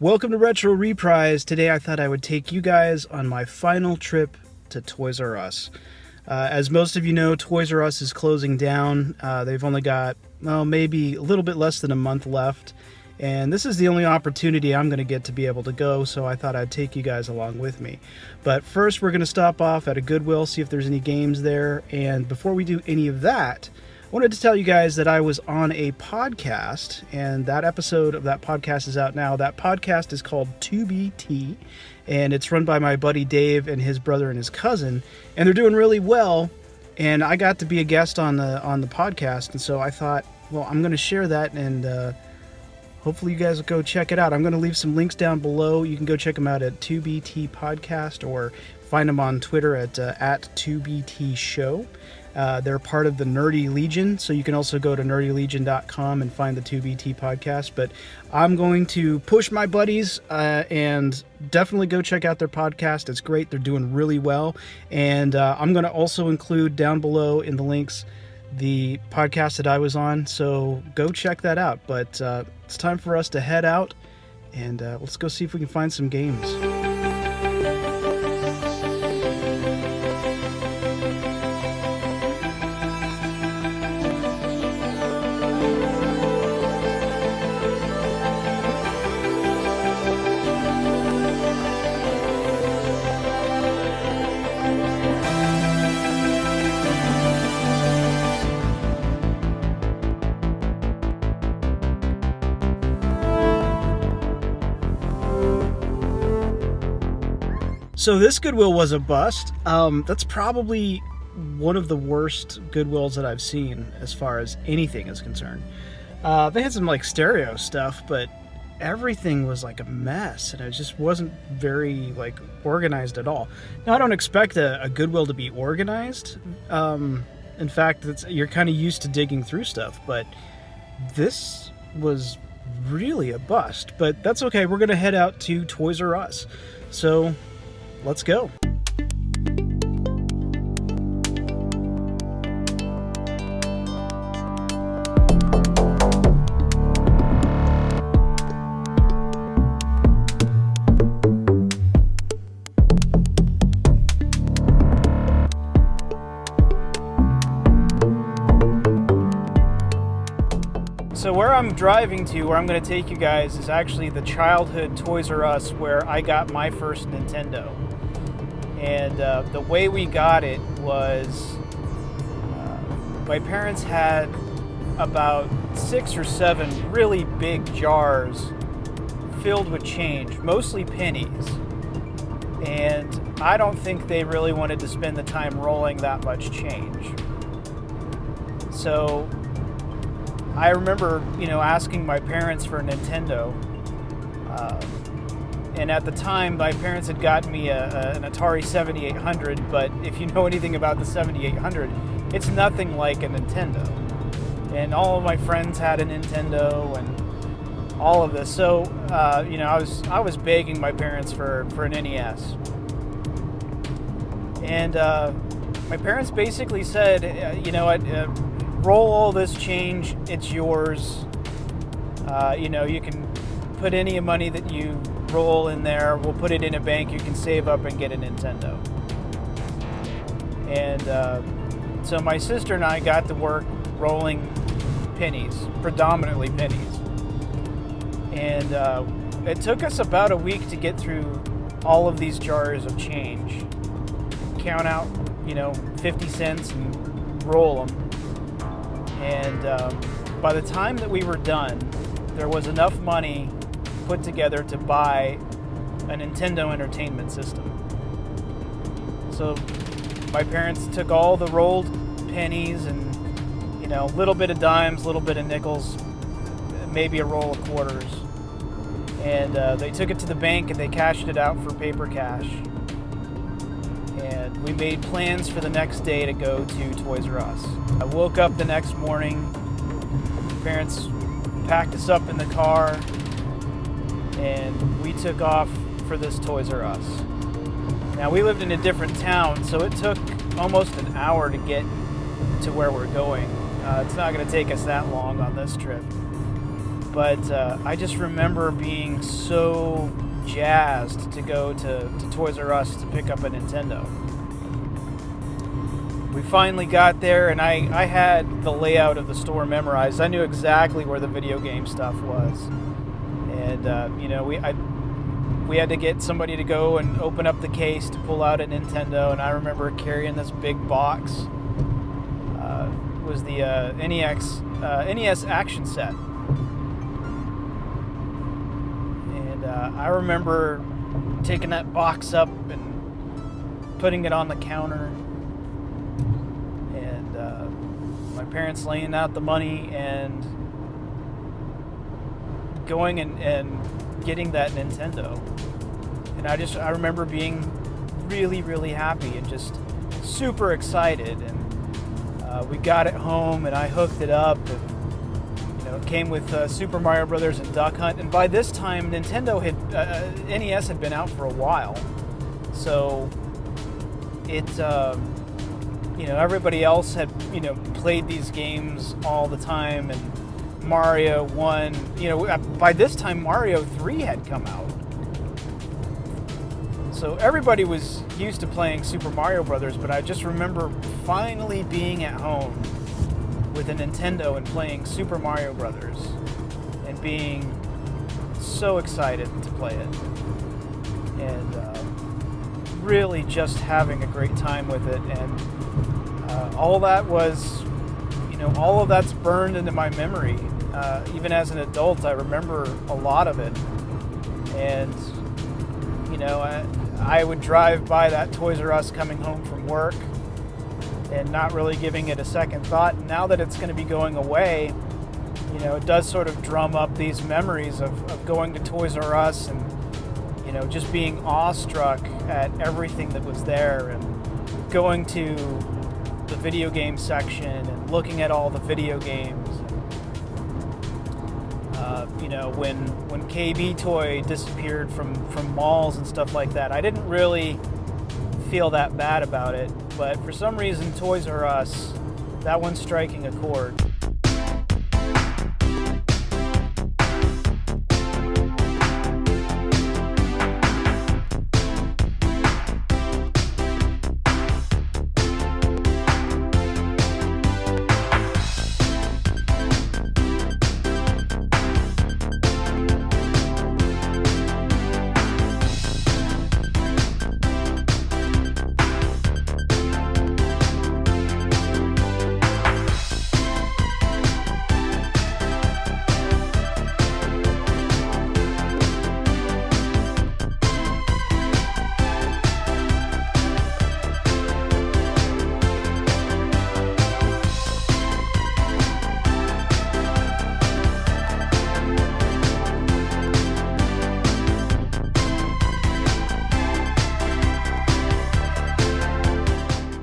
Welcome to Retro Reprise. Today I thought I would take you guys on my final trip to Toys R Us. As most of you know, Toys R Us is closing down. They've only got, maybe a little bit less than a month left. And this is the only opportunity I'm going to get to be able to go, so I thought I'd take you guys along with me. But first we're going to stop off at a Goodwill, see if there's any games there. And before we do any of that, I wanted to tell you guys that I was on a podcast, and that episode of that podcast is out now. That podcast is called 2BT, and it's run by my buddy Dave and his brother and his cousin, and they're doing really well. And I got to be a guest on the podcast, and so I thought, well, I'm going to share that, and hopefully you guys will go check it out. I'm going to leave some links down below. You can go check them out at 2BT Podcast, or find them on Twitter at 2BT Show. They're part of the Nerdy Legion, so you can also go to nerdylegion.com and find the 2BT podcast. But I'm going to push my buddies and definitely go check out their podcast. It's great. They're doing really well. And I'm going to also include down below in the links the podcast that I was on, so go check that out. But it's time for us to head out, and let's go see if we can find some games. So this Goodwill was a bust. That's probably one of the worst Goodwills that I've seen as far as anything is concerned. They had some like stereo stuff, but everything was like a mess, and it just wasn't very like organized at all. Now I don't expect a Goodwill to be organized. In fact, you're kind of used to digging through stuff, but this was really a bust. But that's okay. We're gonna head out to Toys R Us. So let's go. So where I'm driving to, where I'm going to take you guys, is actually the childhood Toys R Us where I got my first Nintendo. And the way we got it was my parents had about 6 or 7 really big jars filled with change, mostly pennies. And I don't think they really wanted to spend the time rolling that much change. So I remember, asking my parents for a Nintendo. And at the time, my parents had gotten me an Atari 7800, but if you know anything about the 7800, it's nothing like a Nintendo. And all of my friends had a Nintendo and all of this. So, I was begging my parents for an NES. And my parents basically said, roll all this change, it's yours. You can put any money that you roll in there, we'll put it in a bank, you can save up and get a Nintendo. And so my sister and I got to work rolling pennies, predominantly pennies. And it took us about a week to get through all of these jars of change. Count out, 50 cents and roll them. And by the time that we were done, there was enough money put together to buy a Nintendo Entertainment System. So my parents took all the rolled pennies and, a little bit of dimes, a little bit of nickels, maybe a roll of quarters. And they took it to the bank and they cashed it out for paper cash. And we made plans for the next day to go to Toys R Us. I woke up the next morning, parents packed us up in the car, and we took off for this Toys R Us. Now, we lived in a different town, so it took almost an hour to get to where we're going. It's not going to take us that long on this trip. But I just remember being so jazzed to go to Toys R Us to pick up a Nintendo. We finally got there, and I had the layout of the store memorized. I knew exactly where the video game stuff was. And, we had to get somebody to go and open up the case to pull out a Nintendo, and I remember carrying this big box. It was the NES action set. And I remember taking that box up and putting it on the counter. My parents laying out the money and going and getting that Nintendo. And I remember being really, really happy and just super excited. And we got it home and I hooked it up. And, it came with Super Mario Brothers and Duck Hunt. And by this time, Nintendo NES had been out for a while. So it... everybody else had, played these games all the time, and Mario 1, by this time Mario 3 had come out. So everybody was used to playing Super Mario Brothers, but I just remember finally being at home with a Nintendo and playing Super Mario Brothers and being so excited to play it. And really just having a great time with it. And all that was, all of that's burned into my memory. Even as an adult, I remember a lot of it. And, I would drive by that Toys R Us coming home from work and not really giving it a second thought. And now that it's going to be going away, it does sort of drum up these memories of going to Toys R Us and, just being awestruck at everything that was there, and going to the video game section and looking at all the video games. When KB Toy disappeared from malls and stuff like that, I didn't really feel that bad about it, but for some reason Toys R Us, that one's striking a chord.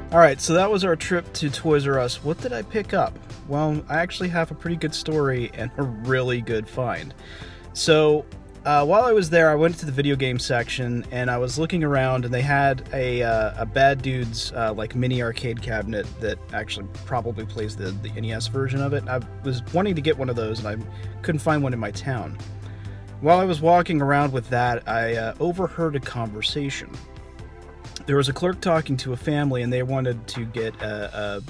Alright, so that was our trip to Toys R Us. What did I pick up? Well, I actually have a pretty good story and a really good find. So, while I was there, I went to the video game section and I was looking around, and they had a Bad Dudes mini arcade cabinet that actually probably plays the NES version of it. I was wanting to get one of those and I couldn't find one in my town. While I was walking around with that, I overheard a conversation. There was a clerk talking to a family, and they wanted to get a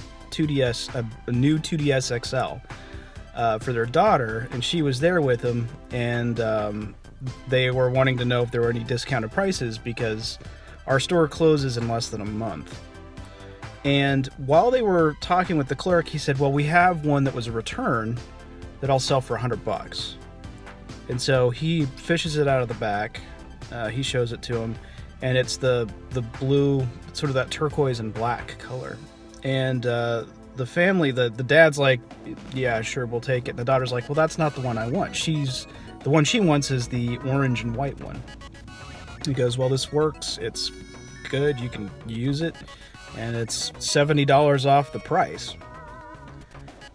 new 2DS XL for their daughter, and she was there with them, and they were wanting to know if there were any discounted prices because our store closes in less than a month. And while they were talking with the clerk, he said, well, we have one that was a return that I'll sell for $100. And so he fishes it out of the back. He shows it to him. And it's the blue, sort of that turquoise and black color. And the family, the dad's like, yeah, sure, we'll take it. And the daughter's like, well, that's not the one I want. The one she wants is the orange and white one. He goes, well, this works. It's good. You can use it. And it's $70 off the price.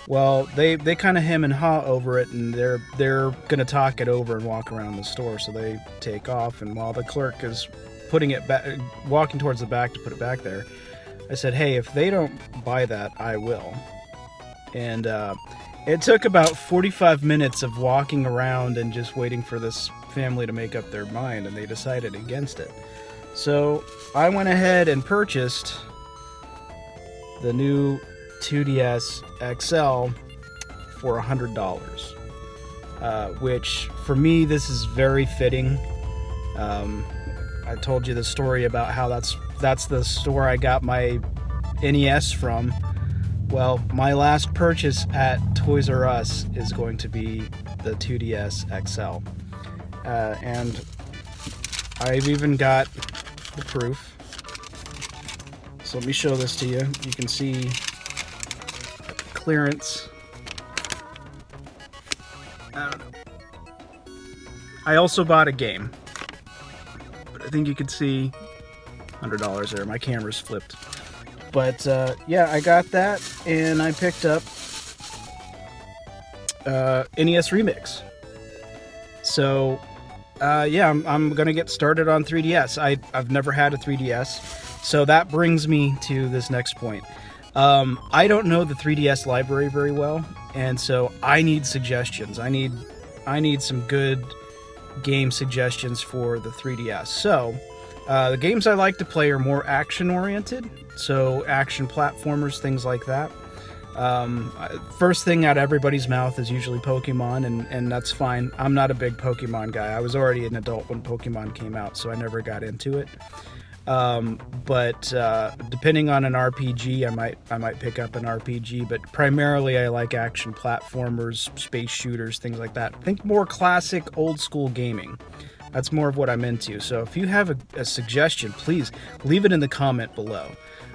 Well, they kind of hem and haw over it, and they're going to talk it over and walk around the store. So they take off, and while the clerk is putting it back, walking towards the back to put it back there, I said, hey, if they don't buy that, I will. And It took about 45 minutes of walking around and just waiting for this family to make up their mind, and they decided against it. So I went ahead and purchased the new 2DS XL for $100, which for me, this is very fitting. I told you the story about how that's the store I got my NES from. Well, my last purchase at Toys R Us is going to be the 2DS XL. And I've even got the proof. So let me show this to you. You can see clearance. I don't know. I also bought a game. But I think you can see $100 there. My camera's flipped. But yeah, I got that, and I picked up NES Remix. So yeah, I'm gonna get started on 3DS. I've never had a 3DS, so that brings me to this next point. I don't know the 3DS library very well, and so I need suggestions. I need some good game suggestions for the 3DS. So the games I like to play are more action-oriented, so action platformers, things like that. First thing out of everybody's mouth is usually Pokemon, and that's fine. I'm not a big Pokemon guy. I was already an adult when Pokemon came out, so I never got into it. But depending on an RPG, I might pick up an RPG, but primarily I like action platformers, space shooters, things like that. Think more classic, old-school gaming. That's more of what I'm into. So if you have a suggestion, please leave it in the comment below.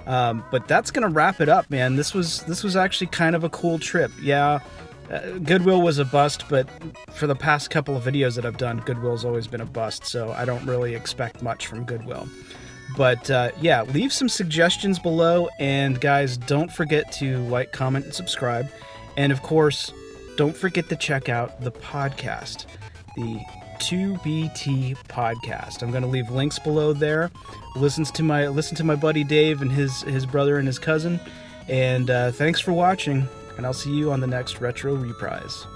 But that's gonna wrap it up, man. This was actually kind of a cool trip. Yeah, Goodwill was a bust, but for the past couple of videos that I've done, Goodwill's always been a bust, so I don't really expect much from Goodwill. But yeah, leave some suggestions below, and guys, don't forget to like, comment, and subscribe. And of course, don't forget to check out the podcast, the 2BT podcast. I'm going to leave links below there. Listen to my buddy Dave and his brother and his cousin. And thanks for watching, and I'll see you on the next Retro Reprise.